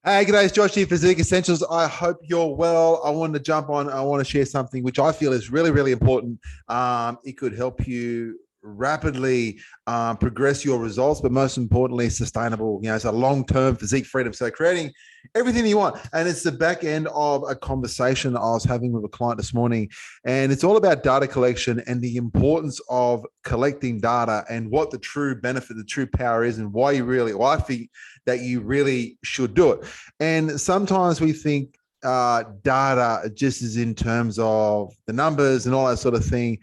Hey, g'day, it's Josh here, Physique Essentials. I hope you're well. I wanted to jump on. I want to share something which I feel is really, really important. It could help you rapidly progress your results, but most importantly, sustainable. It's a long-term physique freedom. So creating everything you want. And it's the back end of a conversation I was having with a client this morning. And it's all about data collection and the importance of collecting data and what the true benefit, the true power is, and why I think that you really should do it. And sometimes we think data just is in terms of the numbers and all that sort of thing.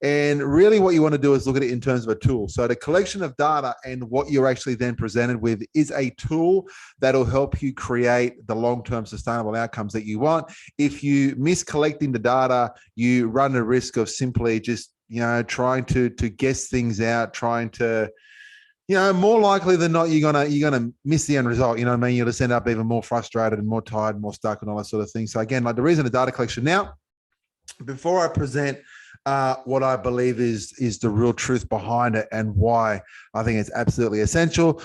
And really what you want to do is look at it in terms of a tool. So the collection of data and what you're actually then presented with is a tool that'll help you create the long-term sustainable outcomes that you want. If you miss collecting the data, you run the risk of simply just, trying to guess things out, trying to, more likely than not, you're gonna miss the end result. You know what I mean? You'll just end up even more frustrated and more tired and more stuck and all that sort of thing. So again, like the reason the data collection now, before I present what I believe is the real truth behind it and why I think it's absolutely essential.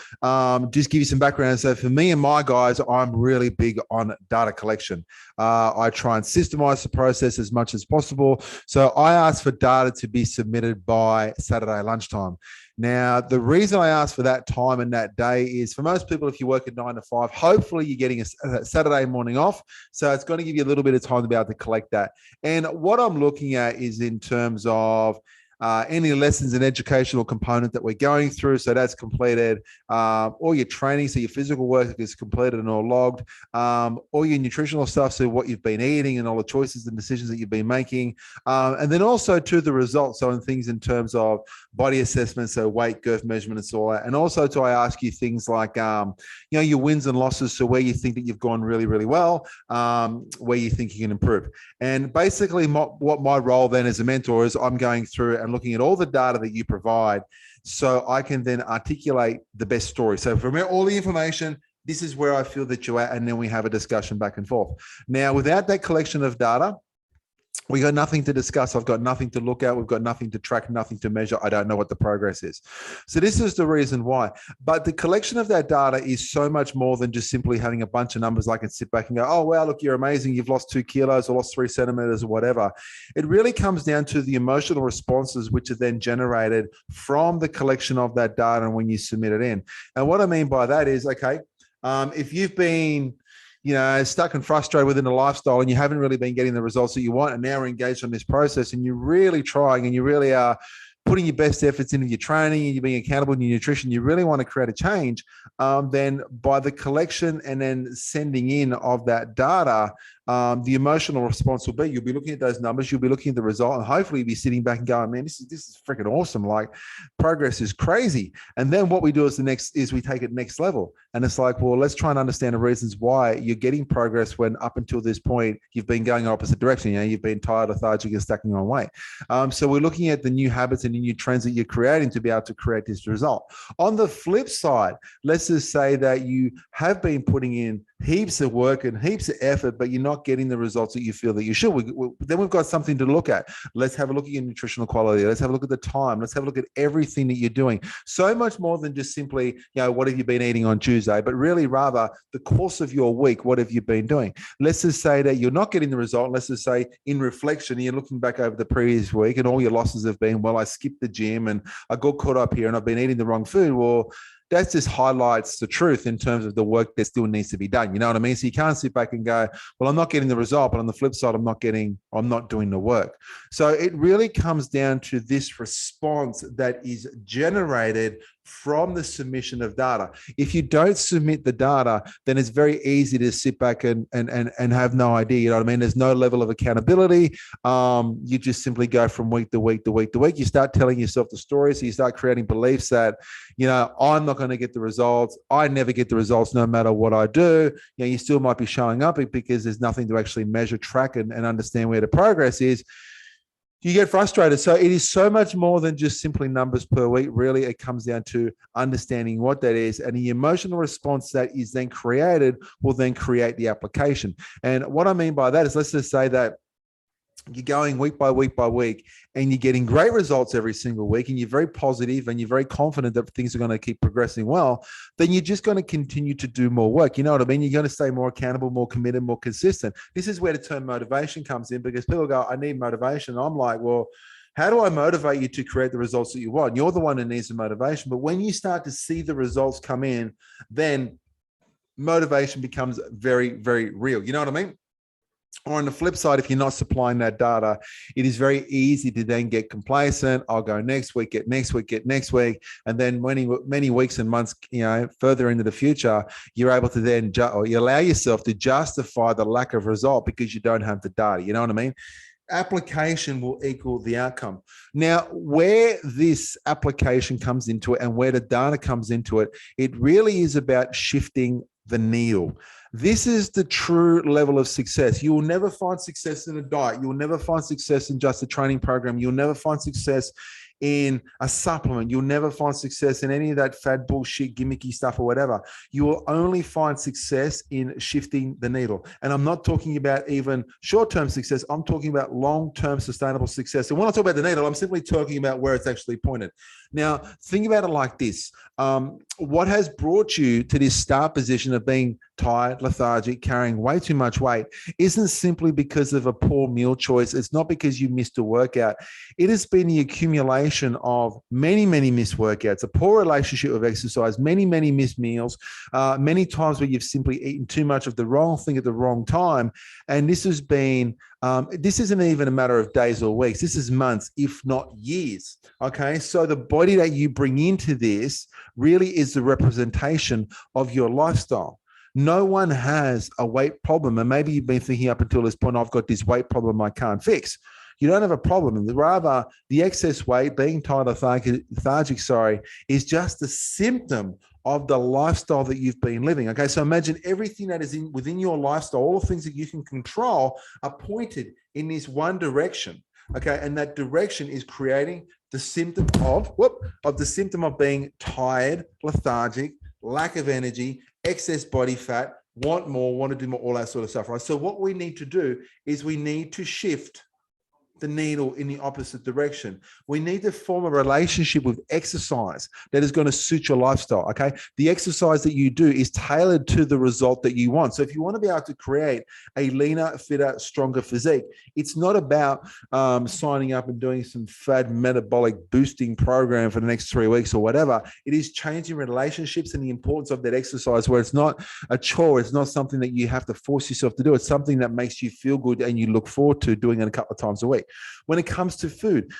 Just give you some background. So for me and my guys, I'm really big on data collection. I try and systemize the process as much as possible. So I ask for data to be submitted by Saturday lunchtime. Now, the reason I ask for that time and that day is for most people, if you work at 9 to 5, hopefully you're getting a Saturday morning off. So it's going to give you a little bit of time to be able to collect that. And what I'm looking at is in terms of any lessons and educational component that we're going through. So that's completed. All your training, so your physical work is completed and all logged. All your nutritional stuff, so what you've been eating and all the choices and decisions that you've been making. And then also to the results, so in things in terms of body assessment, so weight, girth measurement, and so on. And also I ask you things like, your wins and losses, so where you think that you've gone really, really well, where you think you can improve. And basically what my role then as a mentor is, I'm going through and looking at all the data that you provide so I can then articulate the best story. So from all the information, this is where I feel that you're at, and then we have a discussion back and forth. Now, without that collection of data, we got nothing to discuss. I've got nothing to look at. We've got nothing to track, nothing to measure. I don't know what the progress is. So this is the reason why. But the collection of that data is so much more than just simply having a bunch of numbers. I can sit back and go, oh, wow, look, you're amazing. You've lost 2 kilos or lost 3 centimeters or whatever. It really comes down to the emotional responses, which are then generated from the collection of that data and when you submit it in. And what I mean by that is, okay, if you've been stuck and frustrated within a lifestyle and you haven't really been getting the results that you want, and now we're engaged on this process and you're really trying and you really are putting your best efforts into your training and you're being accountable in your nutrition, you really want to create a change, then by the collection and then sending in of that data, the emotional response will be, you'll be looking at those numbers, you'll be looking at the result, and hopefully you'll be sitting back and going, man, this is freaking awesome. Like, progress is crazy. And then what we do is we take it next level. And it's like, well, let's try and understand the reasons why you're getting progress when up until this point, you've been going in opposite direction. You've been tired, lethargic, and stacking on weight. So we're looking at the new habits and the new trends that you're creating to be able to create this result. On the flip side, let's just say that you have been putting in heaps of work and heaps of effort, but you're not getting the results that you feel that you should. Then we've got something to look at. Let's have a look at your nutritional quality. Let's have a look at the time. Let's have a look at everything that you're doing. So much more than just simply, what have you been eating on Tuesday, but really rather the course of your week. What have you been doing? Let's just say that you're not getting the result. Let's just say in reflection, you're looking back over the previous week and all your losses have been, well, I skipped the gym and I got caught up here and I've been eating the wrong food. Well, that just highlights the truth in terms of the work that still needs to be done. You know what I mean? So you can't sit back and go, well, I'm not getting the result, but on the flip side, I'm not doing the work. So it really comes down to this response that is generated from the submission of data. If you don't submit the data, then it's very easy to sit back and have no idea. You know what I mean? There's no level of accountability. You just simply go from week to week to week to week. You start telling yourself the story. So you start creating beliefs that, I'm not going to get the results. I never get the results no matter what I do. You still might be showing up because there's nothing to actually measure, track, and understand where the progress is. You get frustrated. So it is so much more than just simply numbers per week. Really, it comes down to understanding what that is, and the emotional response that is then created will then create the application. And what I mean by that is, let's just say that you're going week by week by week, and you're getting great results every single week, and you're very positive and you're very confident that things are going to keep progressing well, then you're just going to continue to do more work. You know what I mean? You're going to stay more accountable, more committed, more consistent. This is where the term motivation comes in, because people go, I need motivation. I'm like, well, how do I motivate you to create the results that you want? You're the one who needs the motivation. But when you start to see the results come in, then motivation becomes very, very real. You know what I mean? Or on the flip side, if you're not supplying that data, it is very easy to then get complacent. I'll go next week, get next week, get next week. And then many weeks and months, further into the future, you're able to then, or you allow yourself to justify the lack of result because you don't have the data. You know what I mean? Application will equal the outcome. Now, where this application comes into it and where the data comes into it, it really is about shifting the needle. This is the true level of success. You will never find success in a diet. You will never find success in just a training program. You'll never find success in a supplement. You'll never find success in any of that fad bullshit, gimmicky stuff or whatever. You will only find success in shifting the needle. And I'm not talking about even short-term success. I'm talking about long-term sustainable success. And when I talk about the needle, I'm simply talking about where it's actually pointed. Now, think about it like this. What has brought you to this start position of being tired, lethargic, carrying way too much weight isn't simply because of a poor meal choice. It's not because you missed a workout. It has been the accumulation of many, many missed workouts, a poor relationship with exercise, many, many missed meals, many times where you've simply eaten too much of the wrong thing at the wrong time. And this has been this isn't even a matter of days or weeks. This is months, if not years. Okay. So the body that you bring into this really is the representation of your lifestyle. No one has a weight problem. And maybe you've been thinking up until this point, I've got this weight problem I can't fix. You don't have a problem. Rather, the excess weight, being tired, lethargic, is just a symptom of the lifestyle that you've been living. Okay, so imagine everything that is within your lifestyle, all the things that you can control are pointed in this one direction. Okay, and that direction is creating the symptom of being tired, lethargic, lack of energy, excess body fat, want more, want to do more, all that sort of stuff, right? So what we need to do is we need to shift the needle in the opposite direction. We need to form a relationship with exercise that is going to suit your lifestyle, okay? The exercise that you do is tailored to the result that you want. So if you want to be able to create a leaner, fitter, stronger physique, it's not about signing up and doing some fad metabolic boosting program for the next 3 weeks or whatever. It is changing relationships and the importance of that exercise, where it's not a chore. It's not something that you have to force yourself to do. It's something that makes you feel good and you look forward to doing it a couple of times a week. When it comes to food,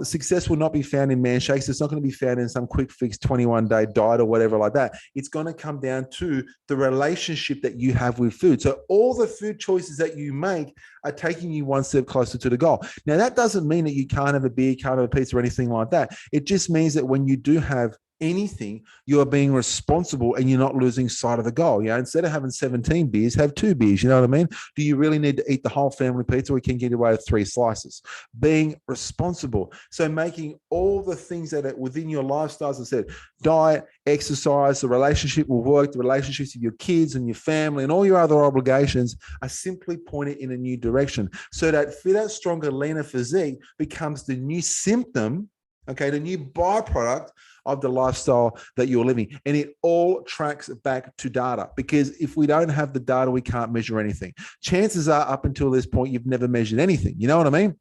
success will not be found in man shakes. It's not going to be found in some quick fix 21-day diet or whatever like that. It's going to come down to the relationship that you have with food. So all the food choices that you make are taking you one step closer to the goal. Now, that doesn't mean that you can't have a beer, can't have a pizza or anything like that. It just means that when you do have anything, you are being responsible and you're not losing sight of the goal. Instead of having 17 beers, have 2 beers. You know what I mean? Do you really need to eat the whole family pizza, or you can get away with 3 slices? Being responsible. So making all the things that are within your lifestyle, as I said, diet, exercise, the relationship will work, the relationships with your kids and your family and all your other obligations are simply pointed in a new direction. So that fitter, stronger, leaner physique becomes the new symptom, okay, the new byproduct of the lifestyle that you're living. And it all tracks back to data, because if we don't have the data, we can't measure anything. Chances are up until this point, you've never measured anything. You know what I mean?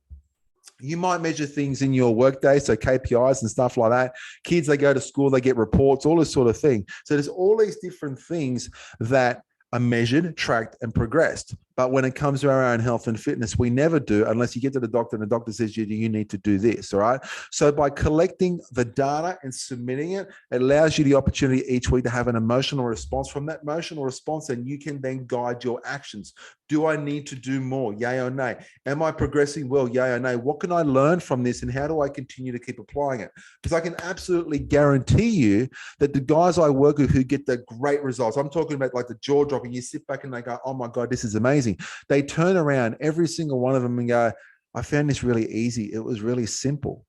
You might measure things in your workday, so KPIs and stuff like that. Kids, they go to school, they get reports, all this sort of thing. So there's all these different things that are measured, tracked, and progressed. But when it comes to our own health and fitness, we never do, unless you get to the doctor and the doctor says you need to do this, all right? So by collecting the data and submitting it, it allows you the opportunity each week to have an emotional response from that emotional response, and you can then guide your actions. Do I need to do more? Yay or nay? Am I progressing well? Yay or nay? What can I learn from this, and how do I continue to keep applying it? Because I can absolutely guarantee you that the guys I work with who get the great results, I'm talking about like the jaw dropping, you sit back and they go, oh my God, this is amazing. They turn around, every single one of them, and go, I found this really easy. It was really simple.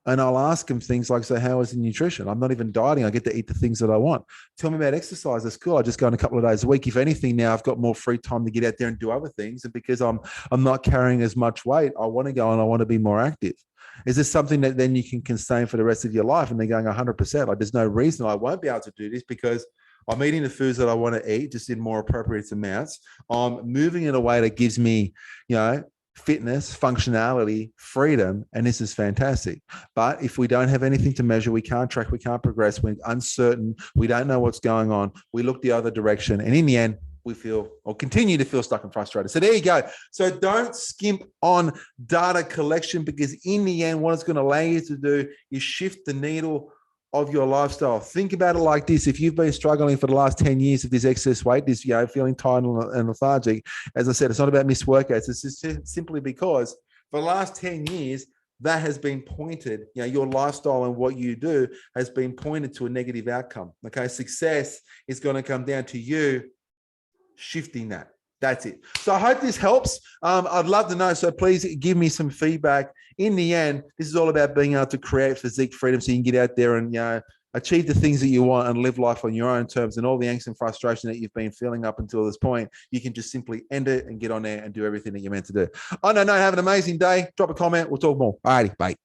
And I'll ask them things like, so how is the nutrition? I'm not even dieting. I get to eat the things that I want. Tell me about exercise. That's cool. I just go in a couple of days a week. If anything, now I've got more free time to get out there and do other things. And because I'm not carrying as much weight, I want to go and I want to be more active. Is this something that then you can sustain for the rest of your life? And they're going 100%. Like, there's no reason I won't be able to do this because I'm eating the foods that I want to eat, just in more appropriate amounts. I'm moving in a way that gives me, fitness, functionality, freedom, and this is fantastic. But if we don't have anything to measure, we can't track, we can't progress, we're uncertain, we don't know what's going on, we look the other direction, and in the end, we feel or continue to feel stuck and frustrated. So there you go. So don't skimp on data collection, because in the end, what it's going to allow you to do is shift the needle of your lifestyle. Think about it like this. If you've been struggling for the last 10 years with this excess weight, this, feeling tired and lethargic, as I said, it's not about missed workouts. It's just simply because for the last 10 years, that has been pointed, your lifestyle and what you do has been pointed to a negative outcome. Okay. Success is going to come down to you shifting that. That's it. So I hope this helps. I'd love to know. So please give me some feedback. In the end, this is all about being able to create physique freedom so you can get out there and achieve the things that you want and live life on your own terms. And all the angst and frustration that you've been feeling up until this point, you can just simply end it and get on there and do everything that you're meant to do. Oh, no, have an amazing day. Drop a comment. We'll talk more. All righty. Bye.